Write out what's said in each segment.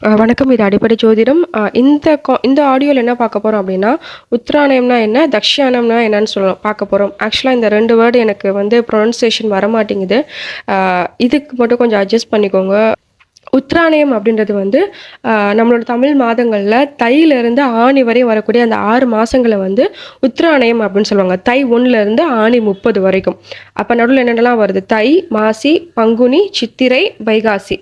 வணக்கம். இது அடிப்படை ஜோதிடம். இந்த ஆடியோல என்ன பார்க்க போறோம் அப்படின்னா, உத்ராயணம்னா என்ன? தக்ஷாயணம்னா என்னன்னு பார்க்க போறோம். ஆக்சுவலா இந்த 2 வேர்ட் எனக்கு வந்து ப்ரொனன்சியேஷன் வரமாட்டேங்குது. இதுக்கு மட்டும் கொஞ்சம் அட்ஜஸ்ட் பண்ணிக்கோங்க. உத்ராயணம் அப்படின்றது வந்து நம்மளோட தமிழ் மாதங்கள்ல தையிலிருந்து ஆனி வரை வரக்கூடிய அந்த 6 மாசங்கள வந்து உத்ராயணம் அப்படின்னு சொல்லுவாங்க. தை 1லேருந்து ஆனி 30 வரைக்கும். அப்ப நடுவுல என்னென்னலாம் வருது? தை, மாசி, பங்குனி, சித்திரை, வைகாசி,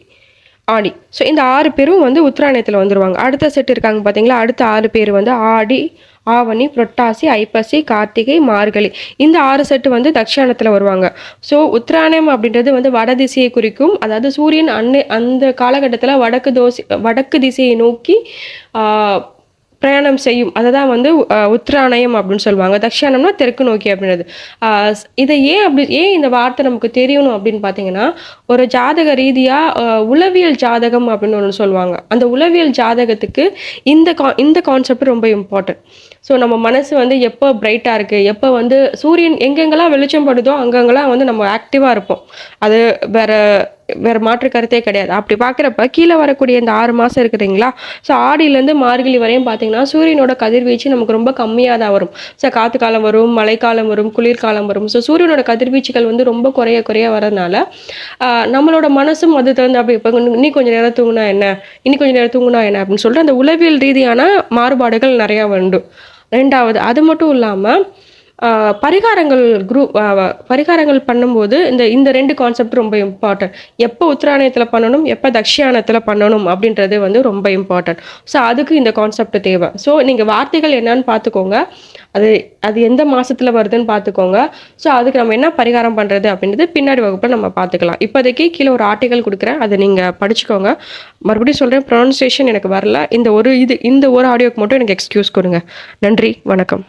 ஆடி. ஸோ இந்த 6 பேரும் வந்து உத்தராயணத்துல வந்துருவாங்க. அடுத்த செட் இருக்காங்க பார்த்தீங்களா? அடுத்த 6 பேர் வந்து ஆடி, ஆவணி, புரட்டாசி, ஐப்பசி, கார்த்திகை, மார்கழி. இந்த 6 செட்டு வந்து தக்ஷாயணத்துல வருவாங்க. ஸோ உத்தராயணம் அப்படின்றது வந்து வடதிசையை குறிக்கும். அதாவது சூரியன் அந்த காலகட்டத்துல வடக்கு திசையை நோக்கி ஆ பிரயாணம் செய்யும். அதை தான் வந்து உத்தராயணம் அப்படின்னு சொல்லுவாங்க. தக்ஷாயணம்னா தெற்கு நோக்கி அப்படின்றது. இதை ஏன் இந்த வார்த்தை நமக்கு தெரியணும் அப்படின்னு பார்த்தீங்கன்னா, ஒரு ஜாதக ரீதியா உளவியல் ஜாதகம் அப்படின்னு ஒன்று சொல்லுவாங்க. அந்த உளவியல் ஜாதகத்துக்கு இந்த கான்செப்ட் ரொம்ப இம்பார்ட்டன்ட். ஸோ நம்ம மனசு வந்து எப்போ பிரைட்டாக இருக்குது, எப்போ வந்து சூரியன் எங்கெங்கெல்லாம் வெளிச்சம் படுதோ அங்கங்கெல்லாம் வந்து நம்ம ஆக்டிவாக இருப்போம். அது வேற மாற்று கருத்தே கிடையாது. அப்படி பார்க்குறப்ப கீழே வரக்கூடிய இந்த 6 மாதம் இருக்குதுங்களா? ஸோ ஆடியிலேருந்து மார்கழி வரையும் பார்த்தீங்கன்னா சூரியனோட கதிர்வீச்சு நமக்கு ரொம்ப கம்மியாக தான் வரும். ஸோ காற்று காலம் வரும், மழைக்காலம் வரும், குளிர்காலம் வரும். ஸோ சூரியனோட கதிர்வீச்சுகள் வந்து ரொம்ப குறைய வரதுனால நம்மளோட மனசும் அது தகுந்த அப்படி இப்போ இன்னி கொஞ்சம் நேரம் தூங்கினா என்ன, இன்னி கொஞ்சம் நேரம் தூங்கினா என்ன அப்படின்னு சொல்லிட்டு அந்த உளவியல் ரீதியான மாறுபாடுகள் நிறையா உண்டு. 2வது அது மட்டும் இல்லாமல் பரிகாரங்கள் பரிகாரங்கள் பண்ணும்போது இந்த 2 கான்செப்ட் ரொம்ப இம்பார்ட்டன்ட். எப்போ உத்தராயணத்தில் பண்ணணும், எப்போ தக்ஷாயணத்தில் பண்ணணும் அப்படின்றது வந்து ரொம்ப இம்பார்ட்டன்ட். ஸோ அதுக்கு இந்த கான்செப்ட் தேவை. ஸோ நீங்கள் வார்த்தைகள் என்னன்னு பார்த்துக்கோங்க. அது எந்த மாசத்துல வருதுன்னு பார்த்துக்கோங்க. ஸோ அதுக்கு நம்ம என்ன பரிகாரம் பண்ணுறது அப்படின்றது பின்னாடி வகுப்பில் நம்ம பார்த்துக்கலாம். இப்போதைக்கு கீழே ஒரு ஆர்டிகல் கொடுக்குறேன், அதை நீங்கள் படிச்சுக்கோங்க. மறுபடியும் சொல்கிறேன், ப்ரொனன்சியேஷன் எனக்கு வரல. இந்த ஒரு ஆடியோக்கு மட்டும் எனக்கு எக்ஸ்கியூஸ் கொடுங்க. நன்றி, வணக்கம்.